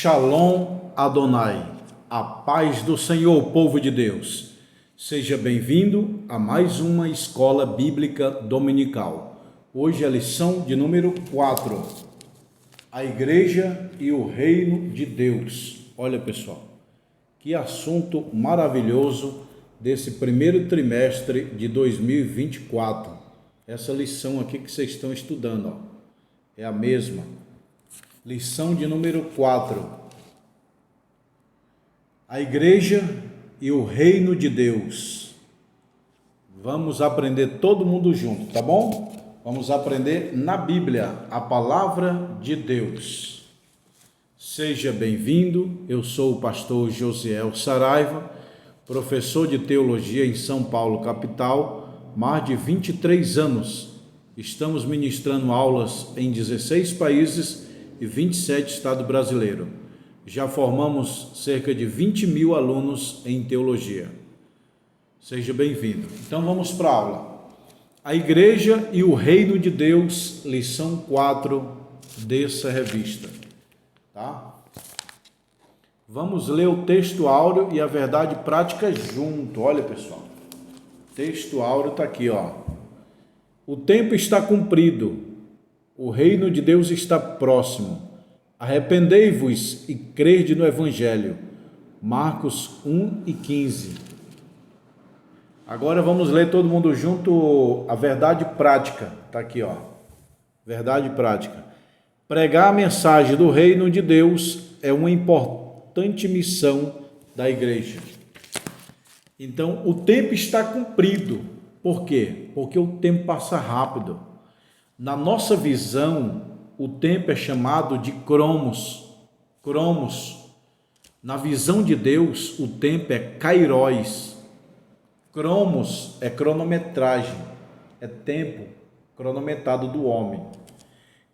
Shalom Adonai, a paz do Senhor, povo de Deus. Seja bem-vindo a mais uma escola bíblica dominical. Hoje é a lição de número 4, a igreja e o reino de Deus. Olha, pessoal, que assunto maravilhoso desse primeiro trimestre de 2024. Essa lição aqui que vocês estão estudando, ó, é a mesma. Lição de número 4. A igreja e o reino de Deus. Vamos aprender todo mundo junto, tá bom? Vamos aprender na Bíblia, a palavra de Deus. Seja bem-vindo, eu sou o pastor Josiel Saraiva, professor de teologia em São Paulo, capital, mais de 23 anos. Estamos ministrando aulas em 16 países e 27 estados brasileiros. Já formamos cerca de 20 mil alunos em teologia. Seja bem-vindo. Então vamos para a aula. A igreja e o reino de Deus, lição 4 dessa revista. Tá? Vamos ler o texto áureo e a verdade prática junto. Olha, pessoal. O texto áureo está aqui, ó. O tempo está cumprido. O reino de Deus está próximo. Arrependei-vos e crede no Evangelho. Marcos 1 e 15. Agora vamos ler todo mundo junto a verdade prática. Está aqui, ó. Verdade prática. Pregar a mensagem do reino de Deus é uma importante missão da igreja. Então, o tempo está cumprido. Por quê? Porque o tempo passa rápido. Na nossa visão, o tempo é chamado de cromos. Cromos. Na visão de Deus, o tempo é kairos. Cromos é cronometragem, é tempo cronometrado do homem.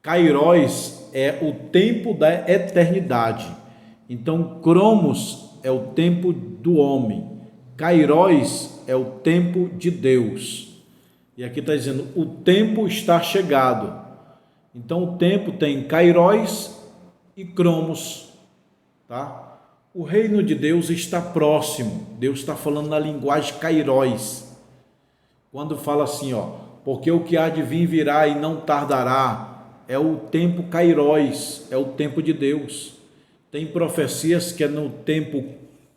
Kairos é o tempo da eternidade. Então, cromos é o tempo do homem. Kairos é o tempo de Deus. E aqui está dizendo, o tempo está chegado. Então, o tempo tem kairos e cromos, tá? O reino de Deus está próximo. Deus está falando na linguagem kairos. Quando fala assim, ó, porque o que há de vir virá e não tardará, é o tempo kairos, é o tempo de Deus. Tem profecias que é no tempo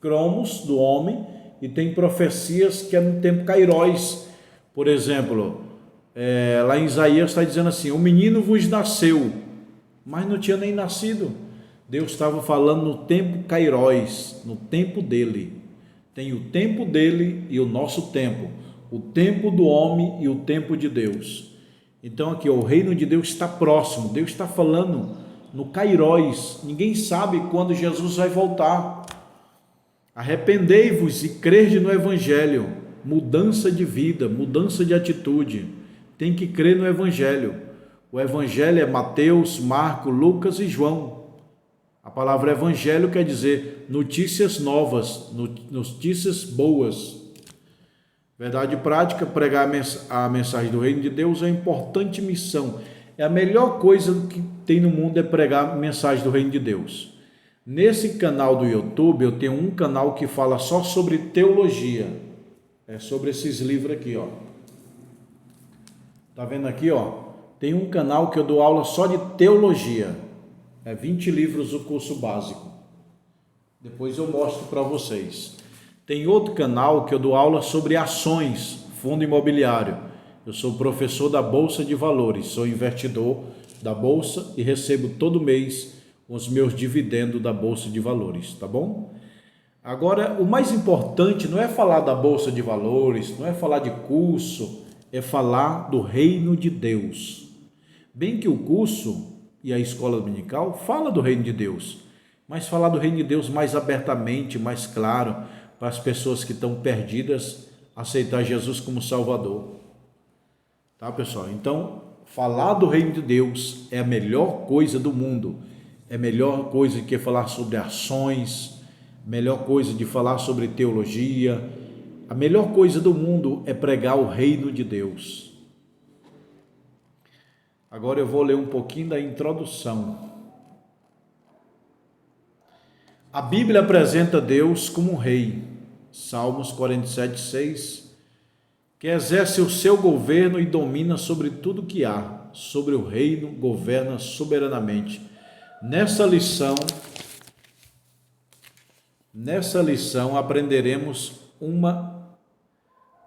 cromos do homem e tem profecias que é no tempo kairos. Por exemplo, lá em Isaías está dizendo assim, o menino vos nasceu, mas não tinha nem nascido. Deus estava falando no tempo kairos, no tempo dele. Tem o tempo dele e o nosso tempo, o tempo do homem e o tempo de Deus. Então aqui, o reino de Deus está próximo, Deus está falando no kairos. Ninguém sabe quando Jesus vai voltar. Arrependei-vos e crede no Evangelho. Mudança de vida, mudança de atitude. Tem que crer no Evangelho. O Evangelho é Mateus, Marcos, Lucas e João. A palavra Evangelho quer dizer notícias novas, notícias boas. Verdade prática, pregar a mensagem do reino de Deus é uma importante missão. É a melhor coisa que tem no mundo é pregar a mensagem do reino de Deus. Nesse canal do YouTube, eu tenho um canal que fala só sobre teologia. É sobre esses livros aqui, ó. Tá vendo aqui, ó? Tem um canal que eu dou aula só de teologia. É 20 livros o curso básico. Depois eu mostro para vocês. Tem outro canal que eu dou aula sobre ações, fundo imobiliário. Eu sou professor da Bolsa de Valores, sou investidor da Bolsa e recebo todo mês os meus dividendos da Bolsa de Valores, tá bom? Agora, o mais importante não é falar da Bolsa de Valores, não é falar de curso, é falar do reino de Deus. Bem que o curso e a escola dominical fala do reino de Deus, mas falar do reino de Deus mais abertamente, mais claro, para as pessoas que estão perdidas, aceitar Jesus como Salvador. Tá, pessoal? Então, falar do reino de Deus é a melhor coisa do mundo. É a melhor coisa que falar sobre ações, melhor coisa de falar sobre teologia. A melhor coisa do mundo é pregar o reino de Deus. Agora eu vou ler um pouquinho da introdução. A Bíblia apresenta Deus como um rei, Salmos 47:6, que exerce o seu governo e domina sobre tudo que há, sobre o reino, governa soberanamente. Nessa lição aprenderemos uma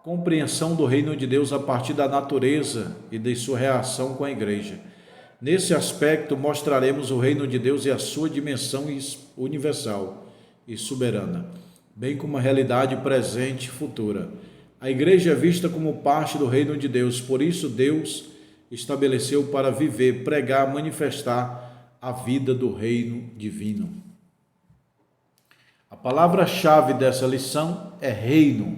compreensão do reino de Deus a partir da natureza e de sua relação com a igreja. Nesse aspecto, mostraremos o reino de Deus e a sua dimensão universal e soberana, bem como a realidade presente e futura. A igreja é vista como parte do reino de Deus, por isso Deus estabeleceu para viver, pregar, manifestar a vida do reino divino. A palavra-chave dessa lição é reino.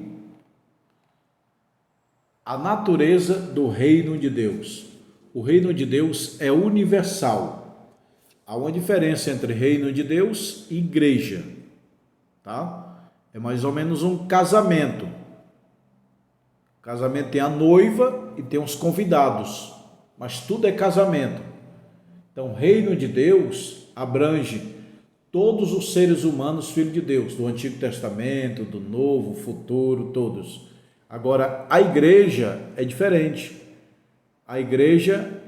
A natureza do reino de Deus. O reino de Deus é universal. Há uma diferença entre reino de Deus e igreja, tá? É mais ou menos um casamento. O casamento tem a noiva e tem os convidados, mas tudo é casamento. Então, o reino de Deus abrange todos os seres humanos, filhos de Deus, do Antigo Testamento, do Novo, futuro, todos. Agora, a igreja é diferente. A igreja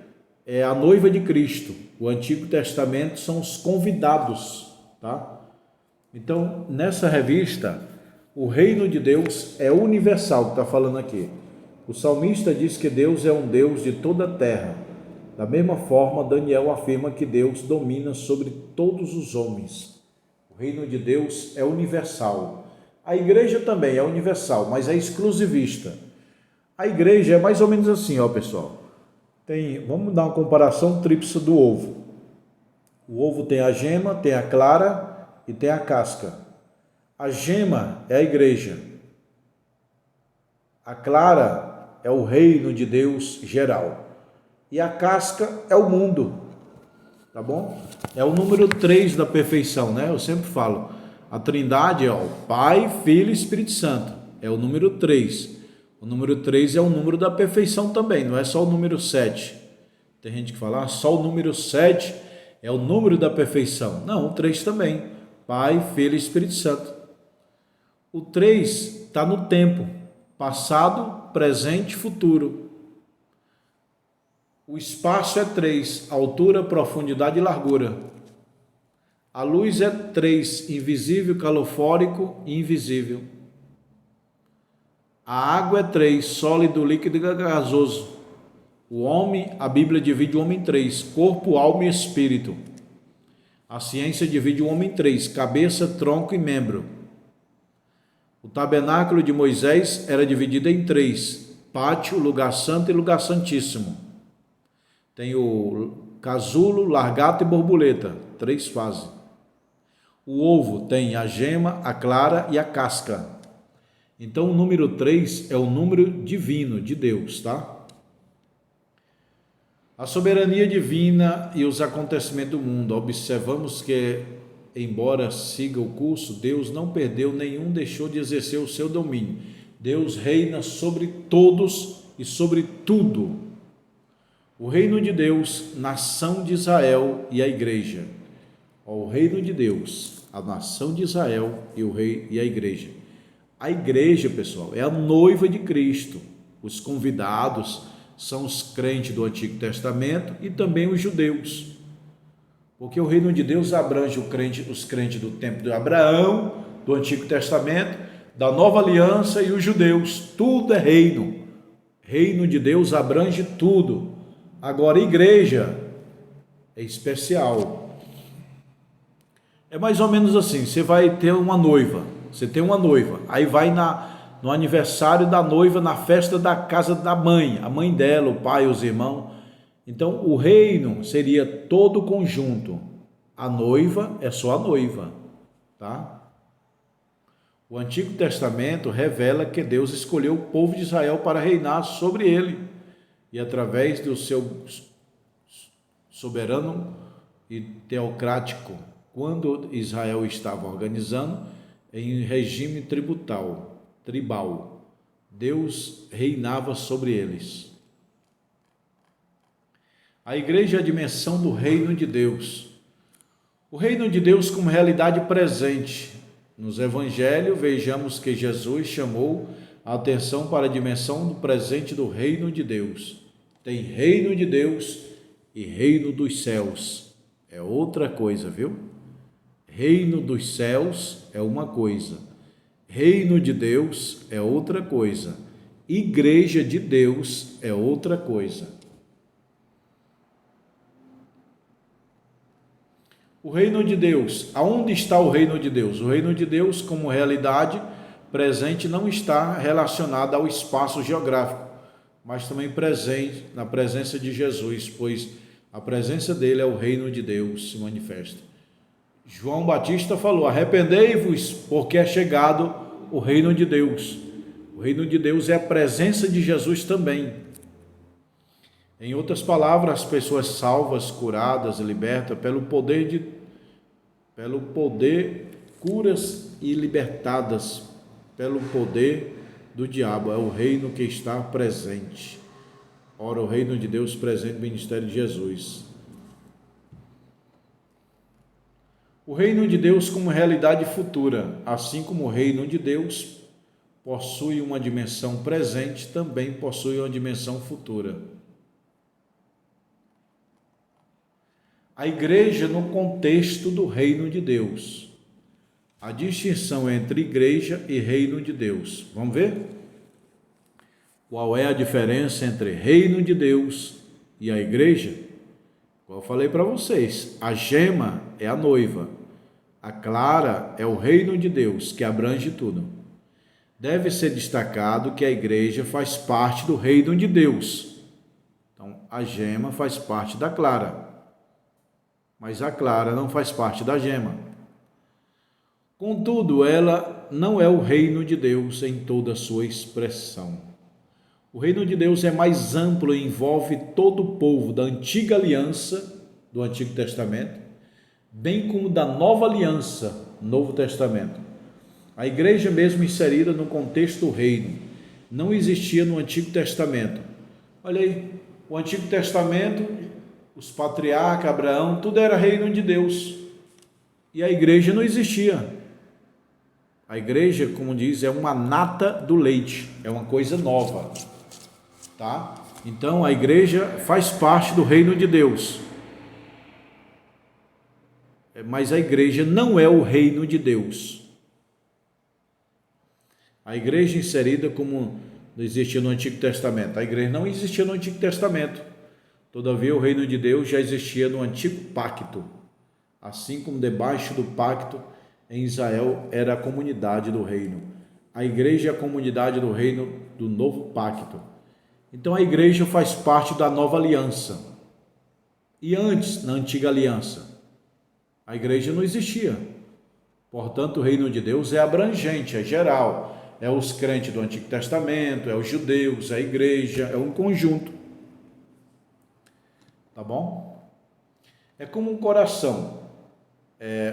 é a noiva de Cristo. O Antigo Testamento são os convidados, tá? Então, nessa revista, o reino de Deus é universal, que está falando aqui. O salmista diz que Deus é um Deus de toda a terra. Da mesma forma, Daniel afirma que Deus domina sobre todos os homens. O reino de Deus é universal. A igreja também é universal, mas é exclusivista. A igreja é mais ou menos assim, ó, pessoal. Vamos dar uma comparação tríplice do ovo. O ovo tem a gema, tem a clara e tem a casca. A gema é a igreja. A clara é o reino de Deus geral. E a casca é o mundo. Tá bom? É o número 3 da perfeição, né? Eu sempre falo. A Trindade é o Pai, Filho e Espírito Santo. É o número 3. O número 3 é o número da perfeição também, não é só o número 7. Tem gente que fala, só o número 7 é o número da perfeição. Não, o 3 também. Pai, Filho e Espírito Santo. O 3 está no tempo, passado, presente e futuro. O espaço é 3, altura, profundidade e largura. A luz é 3, invisível, calofórico e invisível. A água é 3, sólido, líquido e gasoso. O homem, a Bíblia divide o homem em 3, corpo, alma e espírito. A ciência divide o homem em 3, cabeça, tronco e membro. O tabernáculo de Moisés era dividido em 3, pátio, lugar santo e lugar santíssimo. Tem o casulo, largato e borboleta, 3 fases. O ovo tem a gema, a clara e a casca. Então, o número 3 é o número divino de Deus, tá? A soberania divina e os acontecimentos do mundo. Observamos que, embora siga o curso, Deus não perdeu nenhum, deixou de exercer o seu domínio. Deus reina sobre todos e sobre tudo. O reino de Deus, nação de Israel e a igreja. O reino de Deus, a nação de Israel e o rei e a igreja. A igreja, pessoal, é a noiva de Cristo. Os convidados são os crentes do Antigo Testamento e também os judeus. Porque o reino de Deus abrange os crentes do tempo de Abraão, do Antigo Testamento, da Nova Aliança e os judeus. Tudo é reino. Reino de Deus abrange tudo. Agora, a igreja é especial. É mais ou menos assim, você vai ter uma noiva. Você tem uma noiva, aí vai no aniversário da noiva, na festa da casa da mãe, a mãe dela, o pai, os irmãos. Então, o reino seria todo o conjunto. A noiva é só a noiva, tá? O Antigo Testamento revela que Deus escolheu o povo de Israel para reinar sobre ele. E através do seu soberano e teocrático, quando Israel estava organizando, em regime tribal, Deus reinava sobre eles. A igreja é a dimensão do reino de Deus. O reino de Deus como realidade presente. Nos evangelhos, vejamos que Jesus chamou a atenção para a dimensão do presente do reino de Deus. Tem reino de Deus e reino dos céus. É outra coisa, viu? Reino dos céus é uma coisa. Reino de Deus é outra coisa. Igreja de Deus é outra coisa. O reino de Deus. Aonde está o reino de Deus? O reino de Deus, como realidade presente, não está relacionado ao espaço geográfico, mas também presente na presença de Jesus, pois a presença dele é o reino de Deus se manifesta. João Batista falou: arrependei-vos, porque é chegado o reino de Deus. O reino de Deus é a presença de Jesus também. Em outras palavras, as pessoas salvas, curadas, libertas pelo poder, curas e libertadas pelo poder do diabo. É o reino que está presente. Ora, o reino de Deus presente no ministério de Jesus. O reino de Deus como realidade futura, assim como o reino de Deus possui uma dimensão presente, também possui uma dimensão futura. A igreja no contexto do reino de Deus. A distinção entre igreja e reino de Deus. Vamos ver? Qual é a diferença entre reino de Deus e a igreja? Como eu falei para vocês, a gema é a noiva, a clara é o reino de Deus, que abrange tudo. Deve ser destacado que a igreja faz parte do reino de Deus. Então, a gema faz parte da clara, mas a clara não faz parte da gema. Contudo, ela não é o reino de Deus em toda a sua expressão. O reino de Deus é mais amplo e envolve todo o povo da antiga aliança, do Antigo Testamento, bem como da nova aliança, Novo Testamento. A igreja mesmo inserida no contexto do reino, não existia no Antigo Testamento. Olha aí, o Antigo Testamento, os patriarcas, Abraão, tudo era reino de Deus. E a igreja não existia. A igreja, como diz, é uma nata do leite, é uma coisa nova, tá? Então a igreja faz parte do reino de Deus, mas a igreja não é o reino de Deus. A igreja inserida como não existia no Antigo Testamento, a igreja não existia no Antigo Testamento, todavia o reino de Deus já existia no Antigo Pacto, assim como debaixo do pacto em Israel era a comunidade do reino. A igreja é a comunidade do reino do novo pacto. Então a igreja faz parte da nova aliança. E antes, na antiga aliança, a igreja não existia. Portanto, o reino de Deus é abrangente, é geral. É os crentes do Antigo Testamento, é os judeus, é a igreja, é um conjunto. Tá bom? É como um coração.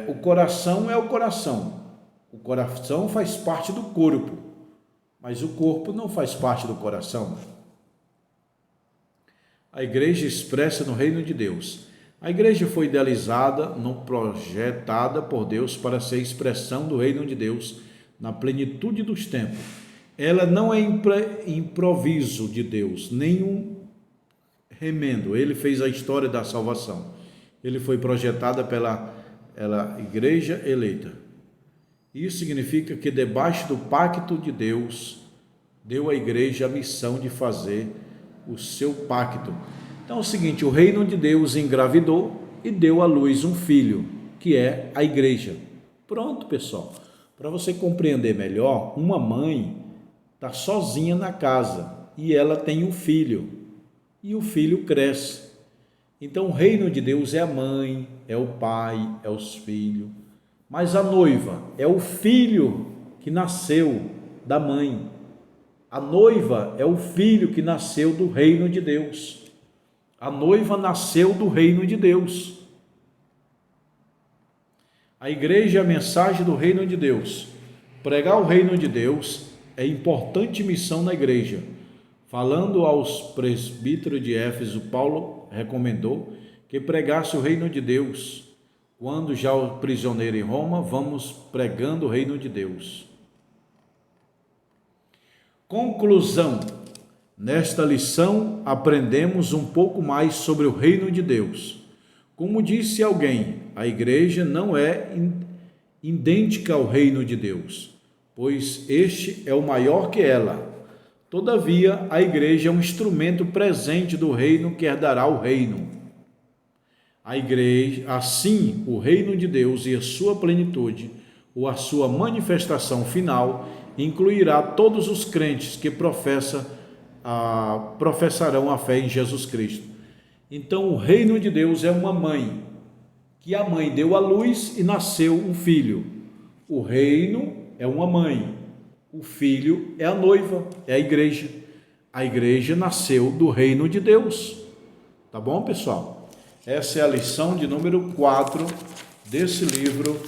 O coração é o coração. O coração faz parte do corpo, mas o corpo não faz parte do coração. A igreja expressa no reino de Deus. A igreja foi idealizada, não projetada por Deus para ser expressão do reino de Deus na plenitude dos tempos. Ela não é improviso de Deus, nem um remendo. Ele fez a história da salvação. Ele foi projetada pela igreja eleita. Isso significa que debaixo do pacto de Deus, deu à igreja a missão de fazer o seu pacto. Então é o seguinte, o reino de Deus engravidou e deu à luz um filho, que é a igreja. Pronto, pessoal. Para você compreender melhor, uma mãe está sozinha na casa e ela tem um filho, e o filho cresce. Então o reino de Deus é a mãe, é o pai, é os filhos, mas a noiva é o filho que nasceu da mãe. A noiva é o filho que nasceu do reino de Deus. A noiva nasceu do reino de Deus. A igreja é a mensagem do reino de Deus. Pregar o reino de Deus é importante missão na igreja. Falando aos presbíteros de Éfeso, Paulo recomendou que pregasse o reino de Deus. Quando já o prisioneiro em Roma, vamos pregando o reino de Deus. Conclusão. Nesta lição, aprendemos um pouco mais sobre o reino de Deus. Como disse alguém, a igreja não é idêntica ao reino de Deus, pois este é o maior que ela. Todavia, a igreja é um instrumento presente do reino que herdará o reino. A igreja, assim, o reino de Deus e a sua plenitude, ou a sua manifestação final, incluirá todos os crentes que professarão a fé em Jesus Cristo. Então, o reino de Deus é uma mãe, que a mãe deu à luz e nasceu um filho. O reino é uma mãe, o filho é a noiva, é a igreja. A igreja nasceu do reino de Deus. Tá bom, pessoal? Essa é a lição de número 4 desse livro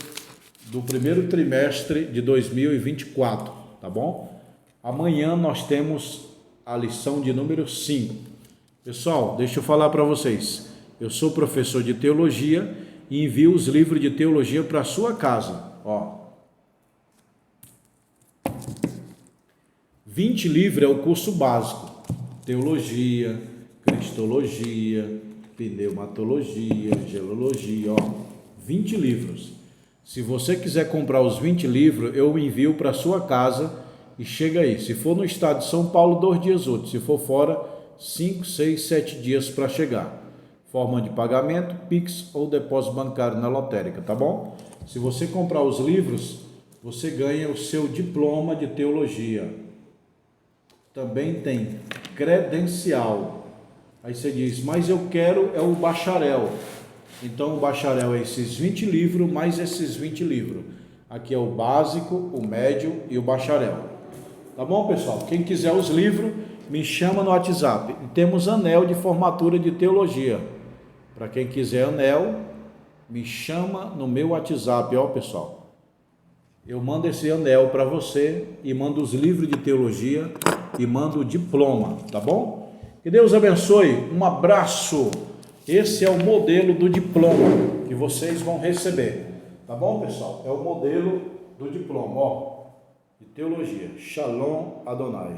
do primeiro trimestre de 2024, tá bom? Amanhã nós temos a lição de número 5. Pessoal, deixa eu falar para vocês. Eu sou professor de teologia e envio os livros de teologia para a sua casa. Ó, 20 livros é o curso básico. Teologia, cristologia, pneumatologia, gelologia, ó, 20 livros. Se você quiser comprar os 20 livros, eu envio para a sua casa e chega aí. Se for no estado de São Paulo, 2 dias úteis. Se for fora, 5, 6, 7 dias para chegar. Forma de pagamento, Pix ou depósito bancário na lotérica, tá bom? Se você comprar os livros, você ganha o seu diploma de teologia. Também tem credencial. Aí você diz, mas eu quero é o bacharel. Então o bacharel é esses 20 livros mais esses 20 livros. Aqui é o básico, o médio e o bacharel. Tá bom, pessoal? Quem quiser os livros, me chama no WhatsApp. E temos anel de formatura de teologia. Para quem quiser anel, me chama no meu WhatsApp, ó, pessoal. Eu mando esse anel para você e mando os livros de teologia e mando o diploma, tá bom? Que Deus abençoe, um abraço. Esse é o modelo do diploma que vocês vão receber, tá bom, pessoal? É o modelo do diploma, ó, de teologia. Shalom Adonai.